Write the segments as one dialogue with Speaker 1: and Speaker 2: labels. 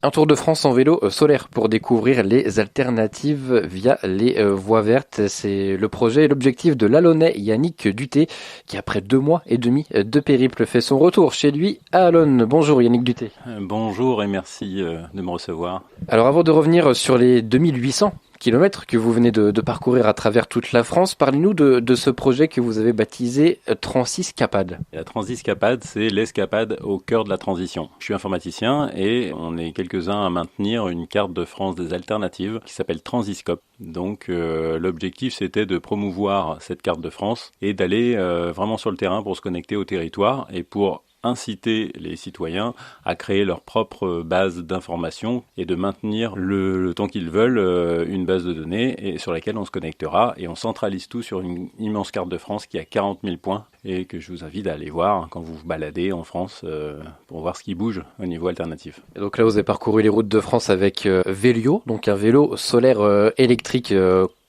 Speaker 1: Un tour de France en vélo solaire pour découvrir les alternatives via les voies vertes. C'est le projet et l'objectif de l'Alonnais Yannick Duté qui, après 2 mois et demi de périple, fait son retour chez lui à Allonne. Bonjour Yannick Duté.
Speaker 2: Bonjour et merci de me recevoir.
Speaker 1: Alors avant de revenir sur les 2800 kilomètres que vous venez de parcourir à travers toute la France, parlez-nous de ce projet que vous avez baptisé Transiscapade.
Speaker 2: La Transiscapade, c'est l'escapade au cœur de la transition. Je suis informaticien et on est quelques-uns à maintenir une carte de France des alternatives qui s'appelle Transiscope. Donc l'objectif, c'était de promouvoir cette carte de France et d'aller vraiment sur le terrain pour se connecter au territoire et pour inciter les citoyens à créer leur propre base d'informations et de maintenir le temps qu'ils veulent une base de données et sur laquelle on se connectera et on centralise tout sur une immense carte de France qui a 40 000 points et que je vous invite à aller voir quand vous vous baladez en France pour voir ce qui bouge au niveau alternatif.
Speaker 1: Et donc là, vous avez parcouru les routes de France avec Vélio, donc un vélo solaire électrique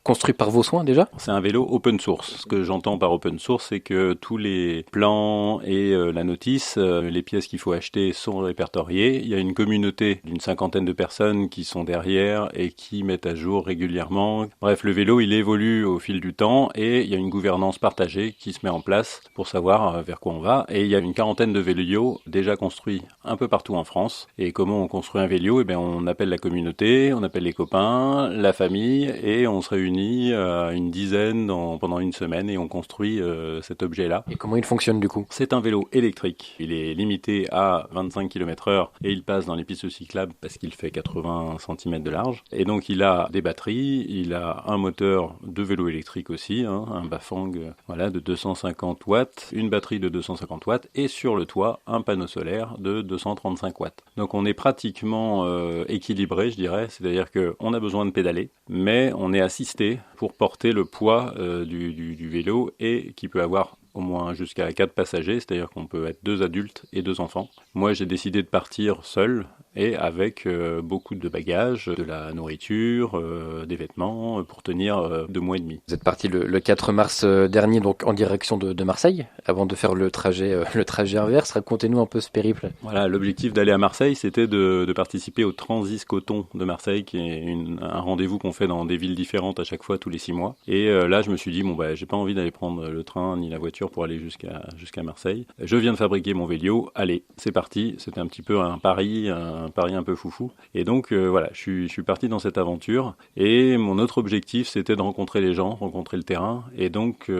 Speaker 1: construit par vos soins déjà ?
Speaker 2: C'est un vélo open source. Ce que j'entends par open source, c'est que tous les plans et la notice, les pièces qu'il faut acheter sont répertoriées. Il y a une communauté d'une 50aine de personnes qui sont derrière et qui mettent à jour régulièrement. Bref, le vélo, il évolue au fil du temps et il y a une gouvernance partagée qui se met en place pour savoir vers quoi on va. Et il y a une 40aine de vélos déjà construits un peu partout en France. Et comment on construit un vélo ? Eh bien, on appelle la communauté, on appelle les copains, la famille et on se réunit une dizaine pendant une semaine et on construit cet objet-là.
Speaker 1: Et comment il fonctionne du coup ?
Speaker 2: C'est un vélo électrique. Il est limité à 25 km/h et il passe dans les pistes cyclables parce qu'il fait 80 cm de large. Et donc il a des batteries, il a un moteur de vélo électrique aussi, un Bafang de 250 watts, une batterie de 250 watts et sur le toit un panneau solaire de 235 watts. Donc on est pratiquement équilibré, je dirais, c'est-à-dire qu'on a besoin de pédaler, mais on est assisté pour porter le poids du vélo et qui peut avoir au moins jusqu'à 4 passagers, c'est-à-dire qu'on peut être 2 adultes et 2 enfants. Moi, j'ai décidé de partir seul et avec beaucoup de bagages, de la nourriture, des vêtements pour tenir 2 mois et demi.
Speaker 1: Vous êtes parti le 4 mars dernier donc en direction de Marseille avant de faire le trajet inverse. Racontez-nous un peu ce périple.
Speaker 2: Voilà, l'objectif d'aller à Marseille, c'était de participer au Transiscoton de Marseille, qui est un rendez-vous qu'on fait dans des villes différentes à chaque fois tous les 6 mois. Et là, je me suis dit, j'ai pas envie d'aller prendre le train ni la voiture pour aller jusqu'à Marseille. Je viens de fabriquer mon vélo, allez, c'est parti. C'était un petit peu un pari un peu foufou. Et donc voilà, je suis parti dans cette aventure. Et mon autre objectif, c'était de rencontrer les gens, rencontrer le terrain. Et donc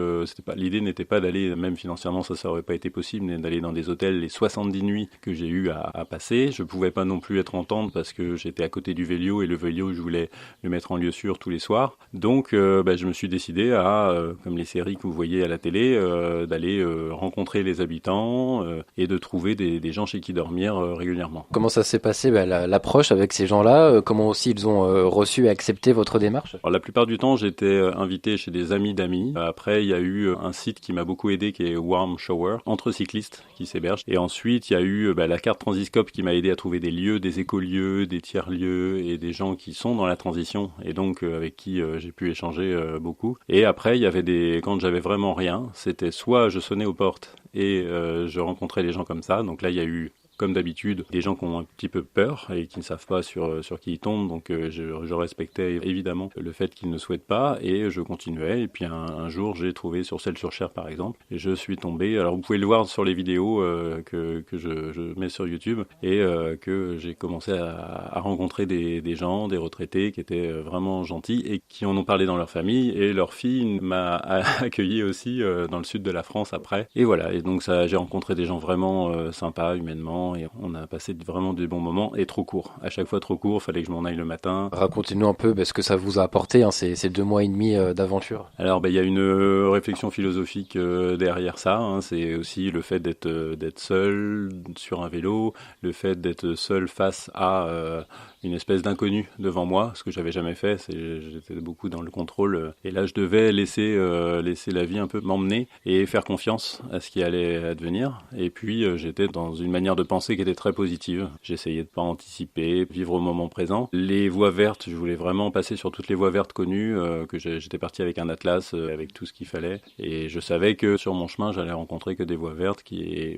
Speaker 2: l'idée n'était pas d'aller, même financièrement, ça aurait pas été possible, mais d'aller dans des hôtels les 70 nuits que j'ai eu à passer. Je pouvais pas non plus être en tente parce que j'étais à côté du vélo et le vélo, je voulais le mettre en lieu sûr tous les soirs. Donc je me suis décidé à, comme les séries que vous voyez à la télé, d'aller rencontrer les habitants et de trouver des gens chez qui dormir régulièrement.
Speaker 1: Comment ça s'est passé l'approche avec ces gens-là, comment aussi ils ont reçu et accepté votre démarche ?
Speaker 2: Alors, la plupart du temps, j'étais invité chez des amis d'amis. Après, il y a eu un site qui m'a beaucoup aidé qui est Warm Shower, entre cyclistes qui s'hébergent. Et ensuite, il y a eu la carte Transiscope qui m'a aidé à trouver des lieux, des écolieux, des tiers-lieux et des gens qui sont dans la transition et donc avec qui j'ai pu échanger beaucoup. Et après, il y avait quand j'avais vraiment rien, c'était soit je sonnais aux portes et je rencontrais les gens comme ça. Donc là, il y a eu, comme d'habitude, des gens qui ont un petit peu peur et qui ne savent pas sur qui ils tombent. Donc je respectais évidemment le fait qu'ils ne souhaitent pas et je continuais. Et puis un jour, j'ai trouvé sur Celles-sur-Cher par exemple. Et je suis tombé, alors vous pouvez le voir sur les vidéos que je mets sur YouTube et que j'ai commencé à rencontrer des gens, des retraités qui étaient vraiment gentils et qui en ont parlé dans leur famille. Et leur fille m'a accueilli aussi dans le sud de la France après. Et voilà, et donc j'ai rencontré des gens vraiment sympas, humainement. Et on a passé vraiment des bons moments et trop court. À chaque fois trop court, fallait que je m'en aille le matin.
Speaker 1: Racontez-nous un peu ce que ça vous a apporté, ces 2 mois et demi d'aventure.
Speaker 2: Alors, il y a une réflexion philosophique derrière ça. C'est aussi le fait d'être seul sur un vélo, le fait d'être seul face à une espèce d'inconnu devant moi, ce que j'avais jamais fait. J'étais beaucoup dans le contrôle. Et là, je devais laisser la vie un peu m'emmener et faire confiance à ce qui allait advenir. Et puis, j'étais dans une manière de penser pensée qui était très positive. J'essayais de pas anticiper, vivre au moment présent. Les voies vertes, je voulais vraiment passer sur toutes les voies vertes connues, j'étais parti avec un atlas, avec tout ce qu'il fallait. Et je savais que sur mon chemin, j'allais rencontrer que des voies vertes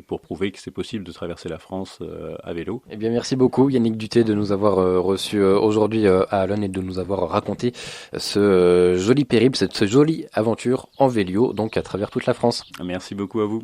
Speaker 2: pour prouver que c'est possible de traverser la France à vélo.
Speaker 1: Eh bien, merci beaucoup Yannick Duté de nous avoir reçus aujourd'hui à Allonne et de nous avoir raconté ce joli périple, cette jolie aventure en vélo, donc à travers toute la France.
Speaker 2: Merci beaucoup à vous.